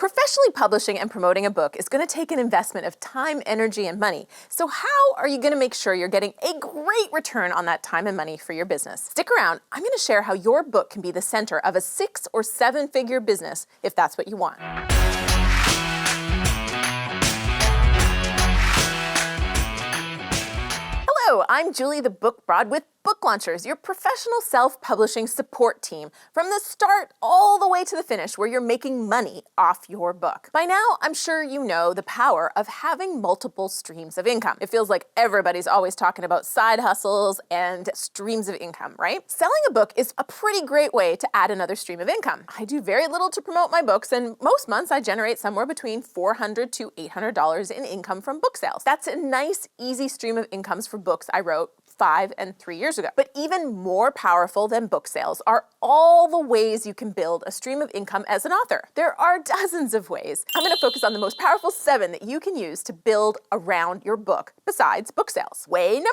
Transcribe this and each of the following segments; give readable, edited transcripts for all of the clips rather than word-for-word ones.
Professionally publishing and promoting a book is going to take an investment of time, energy, and money. So how are you going to make sure you're getting a great return on that time and money for your business? Stick around. I'm going to share how your book can be the center of a 6- or 7-figure business if that's what you want. Hello, I'm Julie the Book Broad with Book Launchers, your professional self-publishing support team from the start all the way to the finish where you're making money off your book. By now, I'm sure you know the power of having multiple streams of income. It feels like everybody's always talking about side hustles and streams of income, right? Selling a book is a pretty great way to add another stream of income. I do very little to promote my books, and most months I generate somewhere between $400 to $800 in income from book sales. That's a nice, easy stream of incomes for books I wrote 5 and 3 years ago. But even more powerful than book sales are all the ways you can build a stream of income as an author. There are dozens of ways. I'm going to focus on the most powerful 7 that you can use to build around your book besides book sales. Way number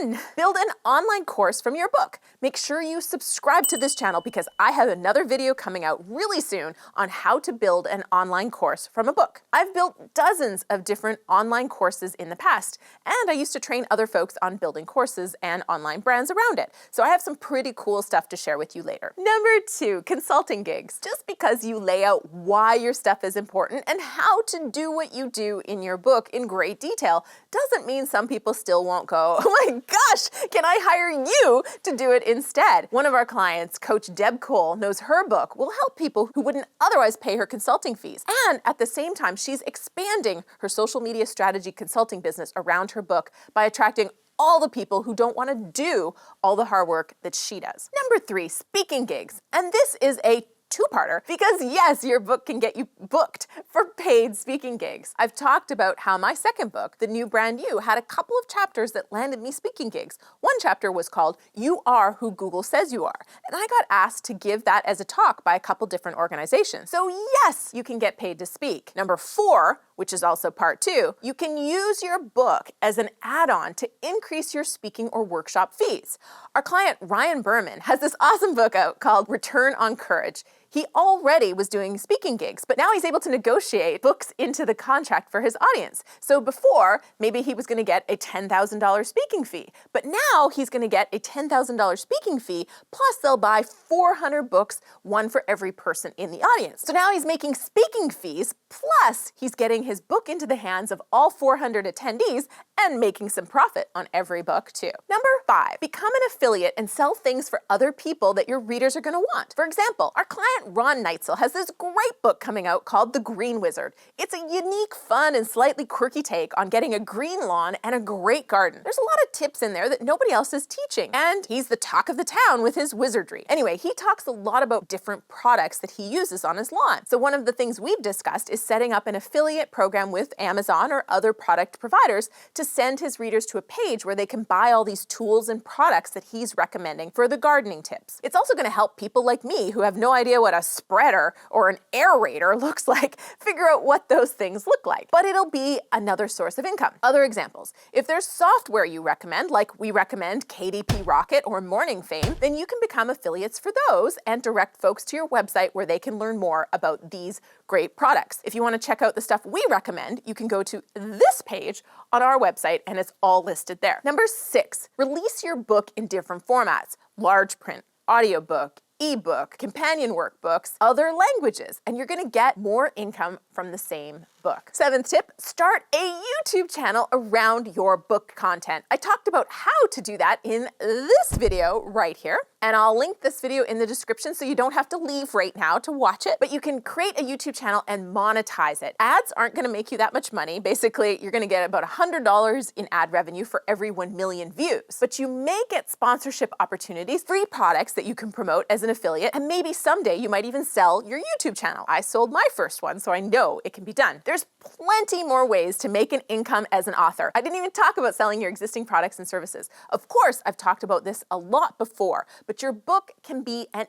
1, build an online course from your book. Make sure you subscribe to this channel because I have another video coming out really soon on how to build an online course from a book. I've built dozens of different online courses in the past, and I used to train other folks on building courses and online brands around it. So I have some pretty cool stuff to share with you later. Number 2, consulting gigs. Just because you lay out why your stuff is important and how to do what you do in your book in great detail doesn't mean some people still won't go, oh my gosh, can I hire you to do it instead? One of our clients, Coach Deb Cole, knows her book will help people who wouldn't otherwise pay her consulting fees. And at the same time, she's expanding her social media strategy consulting business around her book by attracting all the people who don't want to do all the hard work that she does. Number 3, speaking gigs. And this is a 2-parter because yes, your book can get you booked for paid speaking gigs. I've talked about how my second book, The New Brand You, had a couple of chapters that landed me speaking gigs. One chapter was called You Are Who Google Says You Are, and I got asked to give that as a talk by a couple different organizations. So yes, you can get paid to speak. Number 4, which is also part 2, you can use your book as an add-on to increase your speaking or workshop fees. Our client, Ryan Berman, has this awesome book out called Return on Courage. He already was doing speaking gigs, but now he's able to negotiate books into the contract for his audience. So before, maybe he was going to get a $10,000 speaking fee, but now he's going to get a $10,000 speaking fee, plus they'll buy 400 books, one for every person in the audience. So now he's making speaking fees, plus he's getting his book into the hands of all 400 attendees and making some profit on every book too. Number 5, become an affiliate and sell things for other people that your readers are going to want. For example, our client Ron Neitzel has this great book coming out called The Green Wizard. It's a unique, fun, and slightly quirky take on getting a green lawn and a great garden. There's a lot of tips in there that nobody else is teaching, and he's the talk of the town with his wizardry. Anyway, he talks a lot about different products that he uses on his lawn. So one of the things we've discussed is setting up an affiliate program with Amazon or other product providers to send his readers to a page where they can buy all these tools and products that he's recommending for the gardening tips. It's also going to help people like me who have no idea what a spreader or an aerator looks like figure out what those things look like. But it'll be another source of income. Other examples, if there's software you recommend, like we recommend KDP Rocket or Morning Fame, then you can become affiliates for those and direct folks to your website where they can learn more about these great products. If you want to check out the stuff we recommend, you can go to this page on our website and it's all listed there. Number 6, release your book in different formats: large print, audiobook, ebook, companion workbooks, other languages, and you're going to get more income from the same book. 7th tip, start a YouTube channel around your book content. I talked about how to do that in this video right here, and I'll link this video in the description so you don't have to leave right now to watch it, but you can create a YouTube channel and monetize it. Ads aren't going to make you that much money. Basically, you're going to get about $100 in ad revenue for every 1 million views, but you may get sponsorship opportunities, free products that you can promote as an affiliate, and maybe someday you might even sell your YouTube channel. I sold my first one, so I know it can be done. There's plenty more ways to make an income as an author. I didn't even talk about selling your existing products and services. Of course, I've talked about this a lot before, but your book can be an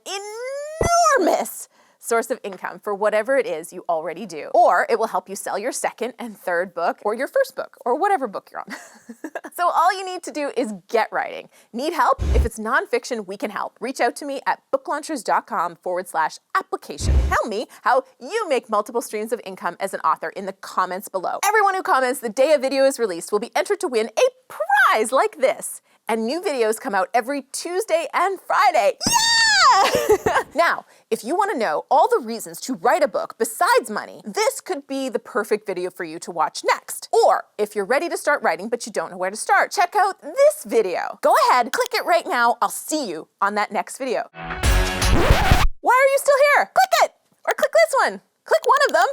enormous source of income for whatever it is you already do. Or it will help you sell your second and third book or your first book or whatever book you're on. So all you need to do is get writing. Need help? If it's nonfiction, we can help. Reach out to me at booklaunchers.com/application. Tell me how you make multiple streams of income as an author in the comments below. Everyone who comments the day a video is released will be entered to win a prize like this. And new videos come out every Tuesday and Friday. Yeah! Now, if you want to know all the reasons to write a book besides money, this could be the perfect video for you to watch next. Or if you're ready to start writing but you don't know where to start, check out this video. Go ahead, click it right now. I'll see you on that next video. Why are you still here? Click it! Or click this one. Click one of them.